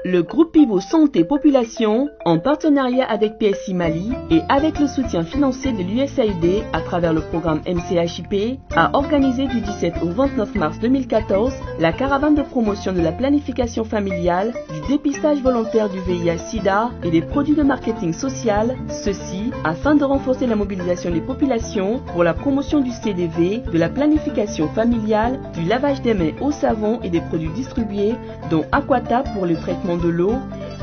Le groupe Pivot Santé Population, en partenariat avec PSI Mali et avec le soutien financier de l'USAID à travers le programme MCHIP, a organisé du 17 au 29 mars 2014 la caravane de promotion de la planification familiale, du dépistage volontaire du VIH-Sida et des produits de marketing social, ceci afin de renforcer la mobilisation des populations pour la promotion du CDV, de la planification familiale, du lavage des mains au savon et des produits distribués, dont Aquata pour le traitement de l'eau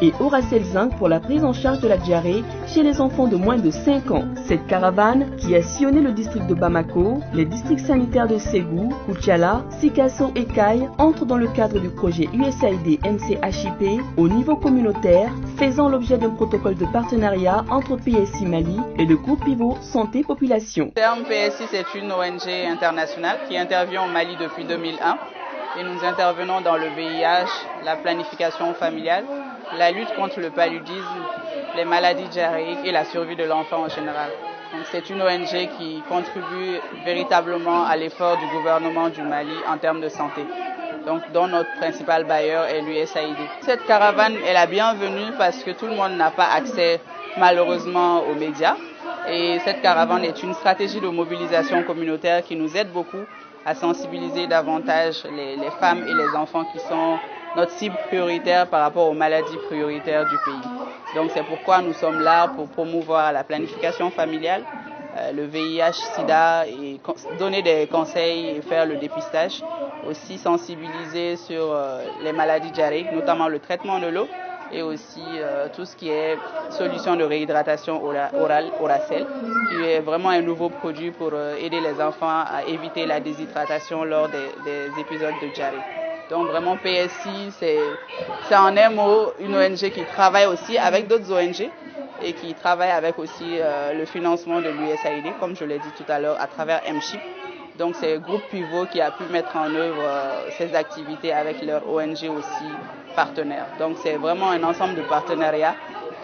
et Oracel Zinc pour la prise en charge de la diarrhée chez les enfants de moins de 5 ans. Cette caravane, qui a sillonné le district de Bamako, les districts sanitaires de Ségou, Koutiala, Sikasso et Kaye, entre dans le cadre du projet USAID MCHIP au niveau communautaire, faisant l'objet d'un protocole de partenariat entre PSI Mali et le groupe Pivot Santé Population. PSI, c'est une ONG internationale qui intervient au Mali depuis 2001. Et nous intervenons dans le VIH, la planification familiale, la lutte contre le paludisme, les maladies diarrhéiques et la survie de l'enfant en général. Donc c'est une ONG qui contribue véritablement à l'effort du gouvernement du Mali en termes de santé. Donc dont notre principal bailleur est l'USAID. Cette caravane est la bienvenue parce que tout le monde n'a pas accès malheureusement aux médias. Et cette caravane est une stratégie de mobilisation communautaire qui nous aide beaucoup à sensibiliser davantage les femmes et les enfants qui sont notre cible prioritaire par rapport aux maladies prioritaires du pays. Donc c'est pourquoi nous sommes là pour promouvoir la planification familiale, le VIH-Sida, et donner des conseils et faire le dépistage. Aussi sensibiliser sur les maladies diarrhéiques, notamment le traitement de l'eau, et aussi tout ce qui est solution de réhydratation orale, Oracel, qui est vraiment un nouveau produit pour aider les enfants à éviter la déshydratation lors des épisodes de diarrhée. Donc vraiment PSI, c'est en un mot une ONG qui travaille aussi avec d'autres ONG et qui travaille avec aussi le financement de l'USAID, comme je l'ai dit tout à l'heure, à travers MCHIP. Donc c'est le groupe Pivot qui a pu mettre en œuvre ces activités avec leur ONG aussi partenaire. Donc c'est vraiment un ensemble de partenariats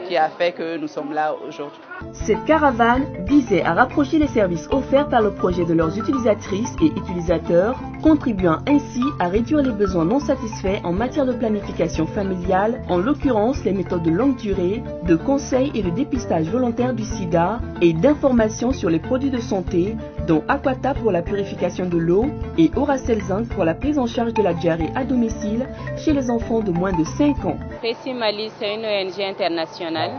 qui a fait que nous sommes là aujourd'hui. Cette caravane visait à rapprocher les services offerts par le projet de leurs utilisatrices et utilisateurs, contribuant ainsi à réduire les besoins non satisfaits en matière de planification familiale, en l'occurrence les méthodes de longue durée, de conseil et de dépistage volontaire du sida et d'information sur les produits de santé, dont Aquata pour la purification de l'eau et Oracel Zinc pour la prise en charge de la diarrhée à domicile chez les enfants de moins de 5 ans. PSI Mali, c'est une ONG internationale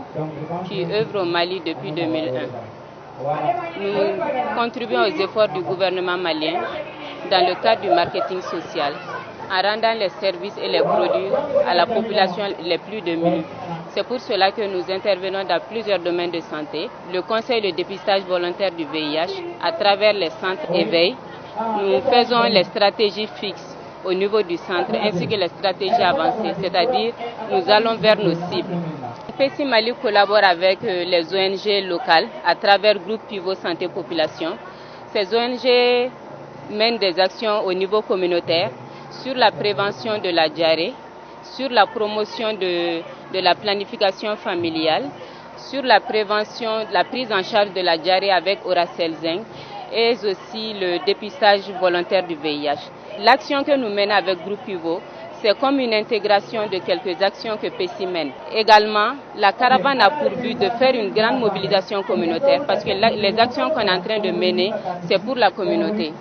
qui œuvre au Mali depuis 2001. Nous contribuons aux efforts du gouvernement malien dans le cadre du marketing social, en rendant les services et les produits à la population les plus démunis. C'est pour cela que nous intervenons dans plusieurs domaines de santé. Le conseil de dépistage volontaire du VIH à travers les centres éveil. Nous faisons les stratégies fixes au niveau du centre ainsi que les stratégies avancées, c'est-à-dire nous allons vers nos cibles. PSI Mali collabore avec les ONG locales à travers le groupe Pivot Santé Population. Ces ONG mènent des actions au niveau communautaire sur la prévention de la diarrhée, sur la promotion de la planification familiale, sur la prévention, la prise en charge de la diarrhée avec Oracel Zinc et aussi le dépistage volontaire du VIH. L'action que nous menons avec Groupe Pivot, c'est comme une intégration de quelques actions que PSI mène. Également, la caravane a pour but de faire une grande mobilisation communautaire parce que les actions qu'on est en train de mener, c'est pour la communauté.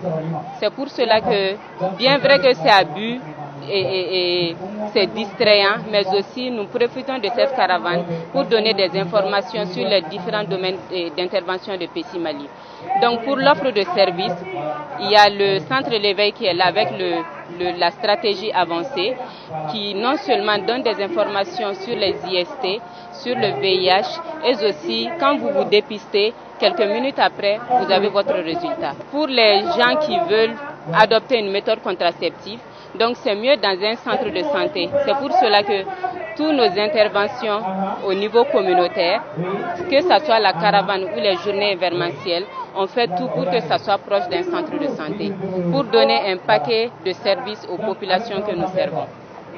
C'est pour cela que, bien vrai que c'est à but et c'est distrayant, mais aussi nous profitons de cette caravane pour donner des informations sur les différents domaines d'intervention de PSI Mali. Donc pour l'offre de services, il y a le centre de l'éveil qui est là avec la stratégie avancée qui non seulement donne des informations sur les IST, sur le VIH et aussi quand vous vous dépistez, quelques minutes après, vous avez votre résultat. Pour les gens qui veulent adopter une méthode contraceptive, donc c'est mieux dans un centre de santé. C'est pour cela que toutes nos interventions au niveau communautaire, que ce soit la caravane ou les journées événementielles, on fait tout pour que ça soit proche d'un centre de santé, pour donner un paquet de services aux populations que nous servons.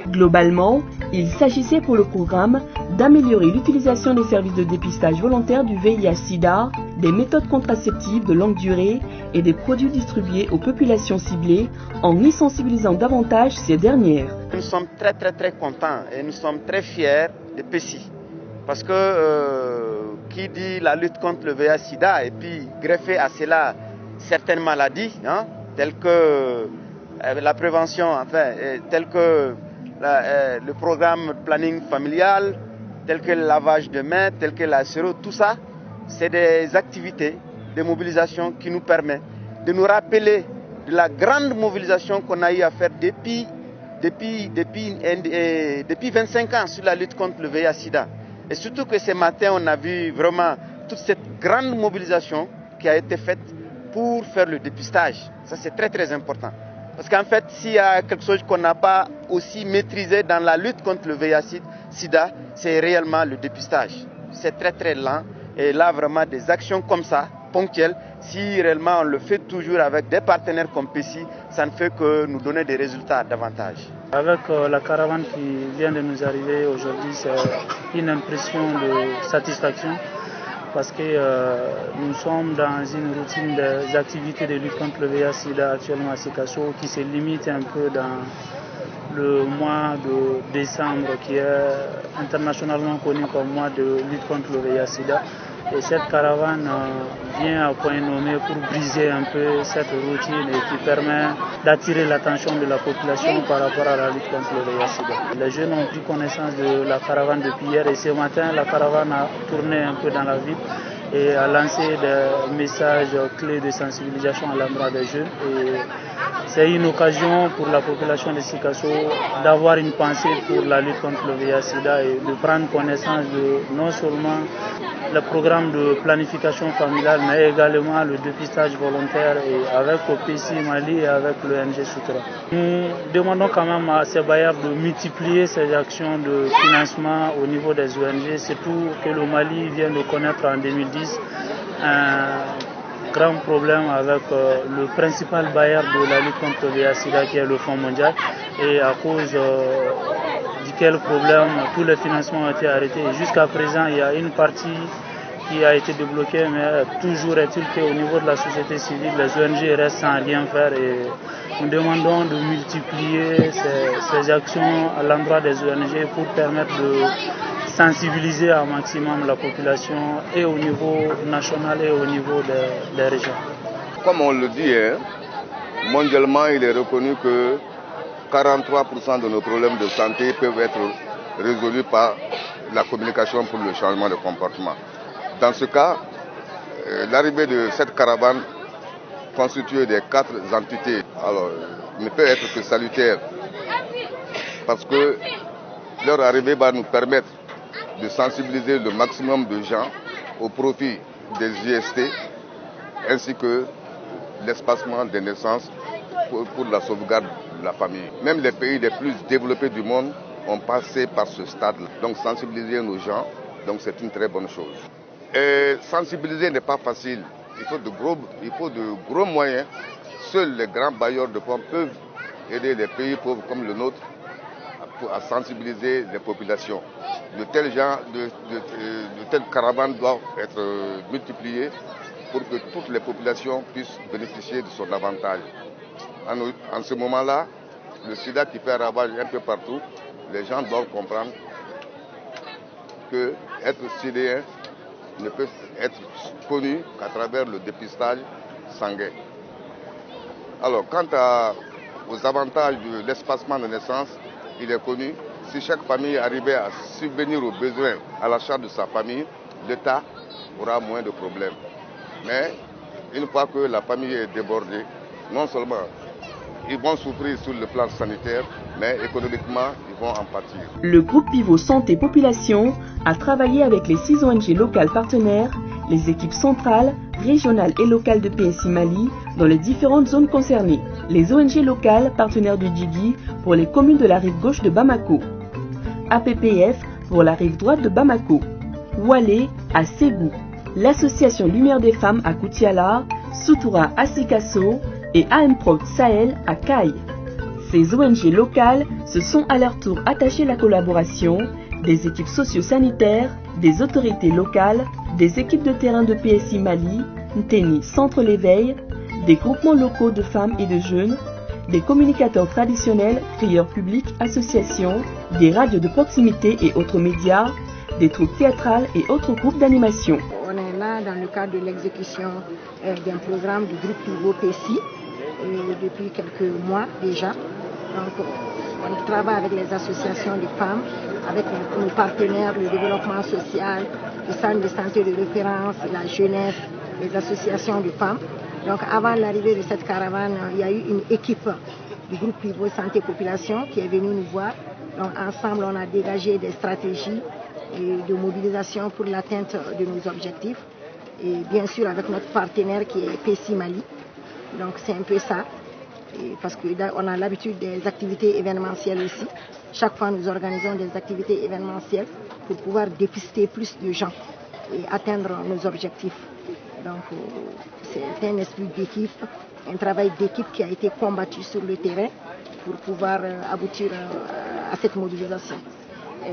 Globalement, il s'agissait pour le programme d'améliorer l'utilisation des services de dépistage volontaire du VIH-Sida, des méthodes contraceptives de longue durée et des produits distribués aux populations ciblées en y sensibilisant davantage ces dernières. Nous sommes très contents et nous sommes très fiers de PECI. Parce que qui dit la lutte contre le VIH-Sida et puis greffer à cela certaines maladies, telles que la prévention, telles que le programme planning familial, tel que le lavage de mains, tel que la séro, tout ça, c'est des activités de mobilisation qui nous permettent de nous rappeler de la grande mobilisation qu'on a eu à faire depuis 25 ans sur la lutte contre le VIH-Sida. Et surtout que ce matin, on a vu vraiment toute cette grande mobilisation qui a été faite pour faire le dépistage. Ça, c'est très important. Parce qu'en fait, s'il y a quelque chose qu'on n'a pas aussi maîtrisé dans la lutte contre le VIH-Sida, c'est réellement le dépistage. C'est très lent. Et là, vraiment, des actions comme ça, ponctuelles, si réellement on le fait toujours avec des partenaires comme PECI, ça ne fait que nous donner des résultats davantage. Avec la caravane qui vient de nous arriver aujourd'hui, c'est une impression de satisfaction parce que nous sommes dans une routine des activités de lutte contre le VIH-Sida actuellement à Sikasso qui se limite un peu dans le mois de décembre qui est internationalement connu comme mois de lutte contre le VIH-Sida. Et cette caravane vient à point nommé pour briser un peu cette routine et qui permet d'attirer l'attention de la population par rapport à la lutte contre le VIH-Sida. Les jeunes ont pris connaissance de la caravane depuis hier et ce matin, la caravane a tourné un peu dans la ville et a lancé des messages clés de sensibilisation à l'endroit des jeunes. Et c'est une occasion pour la population de Sikasso d'avoir une pensée pour la lutte contre le VIH-Sida et de prendre connaissance de non seulement le programme de planification familiale, mais également le dépistage volontaire et avec PECI Mali et avec l'ONG Soutra. Nous demandons quand même à ces bailleurs de multiplier ces actions de financement au niveau des ONG, surtout que le Mali vient de connaître en 2010 un grand problème avec le principal bailleur de la lutte contre le VIH-Sida qui est le Fonds mondial et à cause duquel problème tous les financements ont été arrêtés. Jusqu'à présent, il y a une partie qui a été débloquée, mais toujours est-il qu'au niveau de la société civile, les ONG restent sans rien faire et nous demandons de multiplier ces actions à l'endroit des ONG pour permettre de sensibiliser un maximum la population et au niveau national et au niveau des régions. Comme on le dit, mondialement, il est reconnu que 43% de nos problèmes de santé peuvent être résolus par la communication pour le changement de comportement. Dans ce cas, l'arrivée de cette caravane constituée des 4 entités ne peut être que salutaire parce que leur arrivée va nous permettre de sensibiliser le maximum de gens au profit des IST ainsi que l'espacement des naissances pour la sauvegarde de la famille. Même les pays les plus développés du monde ont passé par ce stade-là. Donc sensibiliser nos gens, c'est une très bonne chose. Et sensibiliser n'est pas facile. Il faut de gros moyens. Seuls les grands bailleurs de fonds peuvent aider les pays pauvres comme le nôtre à sensibiliser les populations. De telles caravanes doivent être multipliées pour que toutes les populations puissent bénéficier de son avantage. En ce moment-là, le sida qui fait ravage un peu partout, les gens doivent comprendre que être sidéen ne peut être connu qu'à travers le dépistage sanguin. Alors, quant aux avantages de l'espacement de naissance, il est connu. Si chaque famille arrivait à subvenir aux besoins à la charge de sa famille, l'État aura moins de problèmes. Mais une fois que la famille est débordée, non seulement ils vont souffrir sur le plan sanitaire, mais économiquement, ils vont en pâtir. Le groupe Pivot Santé Population a travaillé avec les 6 ONG locales partenaires, les équipes centrales, régionales et locales de PSI Mali dans les différentes zones concernées. Les ONG locales partenaires du Djigui pour les communes de la rive gauche de Bamako, APPF pour la rive droite de Bamako, Walé à Ségou, l'association Lumière des Femmes à Koutiala, Soutoura à Sikasso et AMPROD Sahel à Caille. Ces ONG locales se sont à leur tour attachées à la collaboration des équipes socio-sanitaires, des autorités locales, des équipes de terrain de PSI Mali, Nteni Centre l'éveil, des groupements locaux de femmes et de jeunes, des communicateurs traditionnels, crieurs publics, associations, des radios de proximité et autres médias, des troupes théâtrales et autres groupes d'animation. On est là dans le cadre de l'exécution d'un programme du groupe Pivot PECI depuis quelques mois déjà. Donc, on travaille avec les associations de femmes, avec nos partenaires, le développement social, le centre de santé de référence, la jeunesse, les associations de femmes. Donc avant l'arrivée de cette caravane, il y a eu une équipe du groupe Pivot Santé Population qui est venue nous voir. Donc ensemble, on a dégagé des stratégies de mobilisation pour l'atteinte de nos objectifs. Et bien sûr avec notre partenaire qui est PECI Mali. Donc c'est un peu ça. Parce qu'on a l'habitude des activités événementielles aussi. Chaque fois, nous organisons des activités événementielles pour pouvoir dépister plus de gens et atteindre nos objectifs. Donc, c'est un esprit d'équipe, un travail d'équipe qui a été combattu sur le terrain pour pouvoir aboutir à cette mobilisation.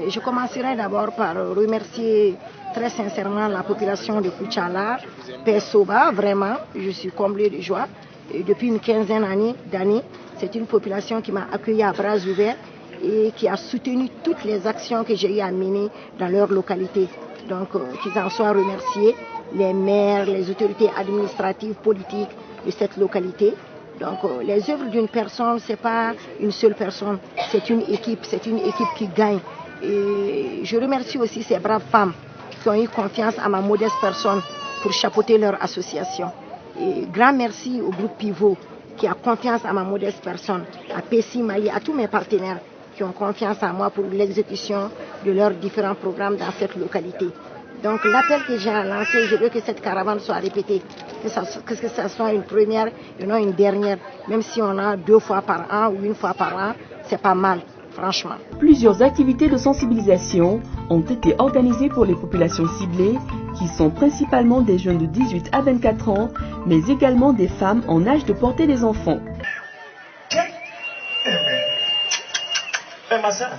Je commencerai d'abord par remercier très sincèrement la population de Kuchalar, Pesoba, vraiment, je suis comblée de joie. Et depuis une quinzaine d'années, c'est une population qui m'a accueilli à bras ouverts et qui a soutenu toutes les actions que j'ai eu à mener dans leur localité. Donc, qu'ils en soient remerciés, les maires, les autorités administratives, politiques de cette localité. Donc, les œuvres d'une personne, ce n'est pas une seule personne, c'est une équipe qui gagne. Et je remercie aussi ces braves femmes qui ont eu confiance à ma modeste personne pour chapeauter leur association. Et grand merci au groupe Pivot qui a confiance à ma modeste personne, à PECI Mali, à tous mes partenaires qui ont confiance en moi pour l'exécution de leurs différents programmes dans cette localité. Donc l'appel que j'ai lancé, je veux que cette caravane soit répétée, que ça soit une première et non une dernière, même si on a 2 fois par an ou 1 fois par an, c'est pas mal. Franchement. Plusieurs activités de sensibilisation ont été organisées pour les populations ciblées, qui sont principalement des jeunes de 18 à 24 ans, mais également des femmes en âge de porter des enfants. Ma soeur,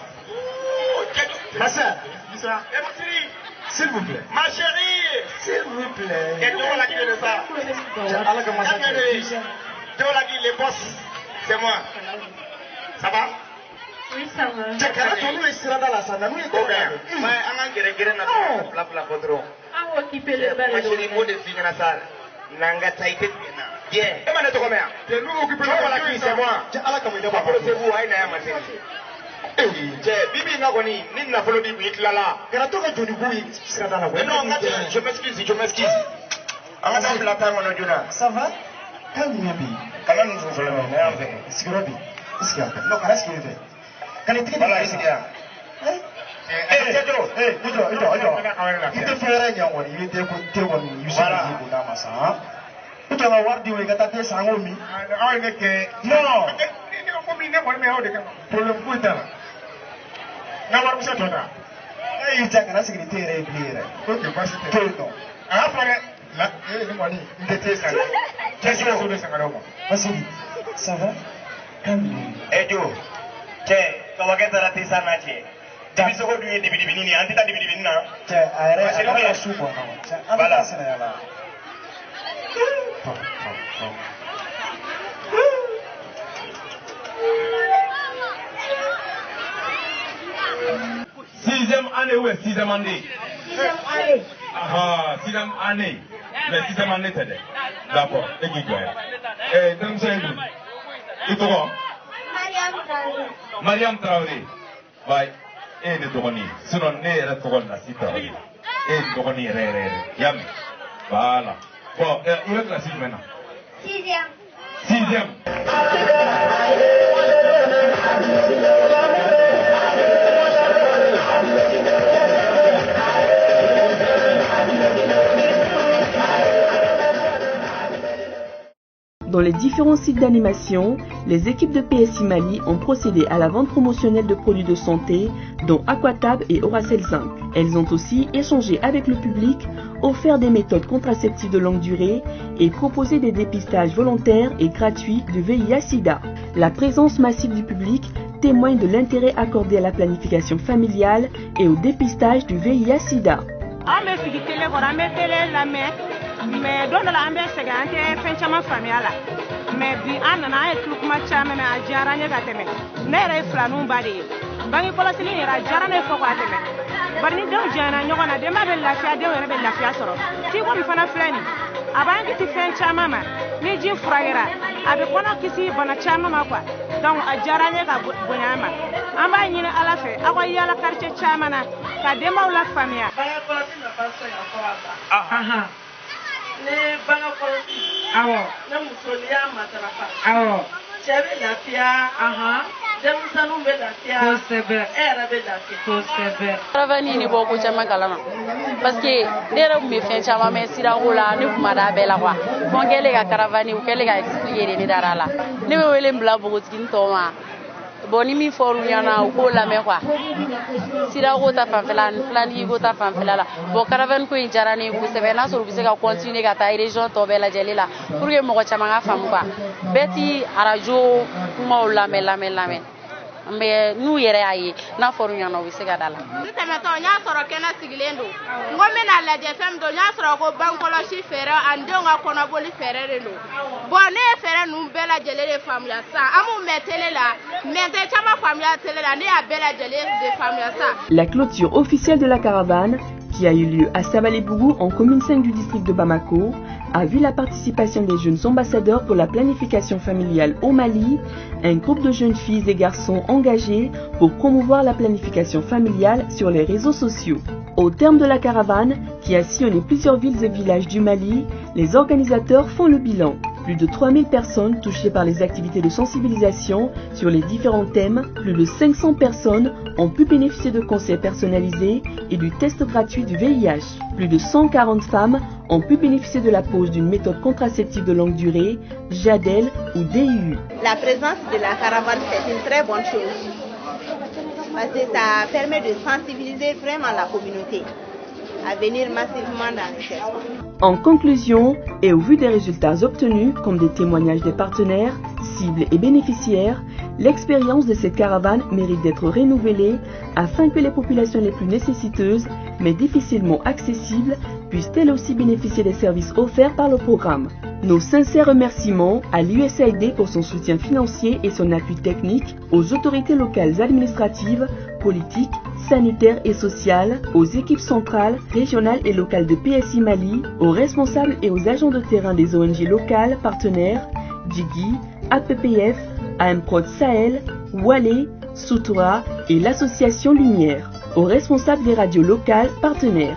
s'il vous plaît. Ma chérie, s'il vous plaît. Et toi, la guide de ça. Les boss, c'est moi. Ça va? Oui, ça va. Tu es dans la salle. Nous sommes je m'excuse. Ça va? Ça va? Sixième année, ouais, sixième année. Ah, sixième année. Mais sixième année, t'es d'accord. Et qui gagne? Donc, c'est lui. Et toi? Mariam Traoré. Bye. Et le Dogoni. Sinon, né, elle est Dogoni, la cité. Et le Dogoni, ré. Yam. Voilà. Bon, il est classique maintenant. Sixième. Dans les différents sites d'animation, les équipes de PECI Mali ont procédé à la vente promotionnelle de produits de santé, dont Aquatab et Oracel Zinc. Elles ont aussi échangé avec le public, offert des méthodes contraceptives de longue durée et proposé des dépistages volontaires et gratuits de VIH/SIDA. La présence massive du public témoigne de l'intérêt accordé à la planification familiale et au dépistage du VIH/SIDA. mais don la ambe sega ante fen chama familiala mais bi anana ay kuma chama na jaranye ga teme nere flanu bade bangi polasili era jarane fo ko ateme barni do jana nyogona de ma be lafiya de wona be lafiya soro ti ko mi fana flani abangi ti fen chama ma ni ji frayera abe kono kisi bana chama ma kwa donc a jaranye ga bonyama amba nyine ala fe akwa yala quartier chama na ka de ma la famia aha ne banga polosi awo ne musoliya matarafa awo chebe lafiya denmisɛnninw bɛ lafiya kosɛbɛ e yɛrɛ bɛ lafiya kosɛbɛ. Caravane ni bɔ ko caman kalama parce que ne yɛrɛ tun bɛ fɛn caman mɛn sirako la ne tun ma da bɛɛ la quoi fo n kɛlen ka caravane u kɛlen ka expliquer de ne dara a la ne bɛ wele bila npogotigini tɔw ma bon ni min fɔr'u ɲɛna u k'o lamɛn quoi sirako ta fanfɛla ani filanigiko ta fanfɛla la bon caravane ko in diyara ne ye kosɛbɛ n'a sɔrɔ u bɛ se ka continuer ka taa région tɔ bɛɛ lajɛlen la pour que mɔgɔ caman ka faamu quoi bɛɛ ti radio kumaw lamɛn mais n'u yɛrɛ y'a ye n'a fɔr'u ɲɛna u bɛ se ka da la. N tɛmɛtɔ n y'a sɔrɔ kɛnɛ sigilen don n ko n bɛna lajɛ fɛn min don n y'a sɔrɔ ko bangekɔlɔsi fɛɛrɛ ani denw ka kɔnɔboli fɛɛrɛ de don bon ne ye fɛɛrɛ ninnu bɛɛ lajɛlen de faamuya sisan an m'u mɛn télé la mais n tɛ caman faamuya télé la ne y'a bɛɛ lajɛlen de faamuya sisan. La clôture officielle de la caravane, qui a eu lieu à Sabalé-Bougou en commune 5 du district de Bamako, a vu la participation des jeunes ambassadeurs pour la planification familiale au Mali, un groupe de jeunes filles et garçons engagés pour promouvoir la planification familiale sur les réseaux sociaux. Au terme de la caravane, qui a sillonné plusieurs villes et villages du Mali, les organisateurs font le bilan. Plus de 3000 personnes touchées par les activités de sensibilisation sur les différents thèmes, plus de 500 personnes ont pu bénéficier de conseils personnalisés et du test gratuit du VIH. Plus de 140 femmes ont pu bénéficier de la pose d'une méthode contraceptive de longue durée, JADEL ou DIU. La présence de la caravane, c'est une très bonne chose parce que ça permet de sensibiliser vraiment la communauté à venir massivement dans les espaces. En conclusion, et au vu des résultats obtenus, comme des témoignages des partenaires, cibles et bénéficiaires, l'expérience de cette caravane mérite d'être renouvelée afin que les populations les plus nécessiteuses, mais difficilement accessibles, puissent elles aussi bénéficier des services offerts par le programme. Nos sincères remerciements à l'USAID pour son soutien financier et son appui technique, aux autorités locales administratives, politiques, sanitaires et sociales, aux équipes centrales, régionales et locales de PSI Mali, aux responsables et aux agents de terrain des ONG locales partenaires, Djigui, APPF, AMPROD Sahel, Wale, Soutoura et l'association Lumière, aux responsables des radios locales partenaires.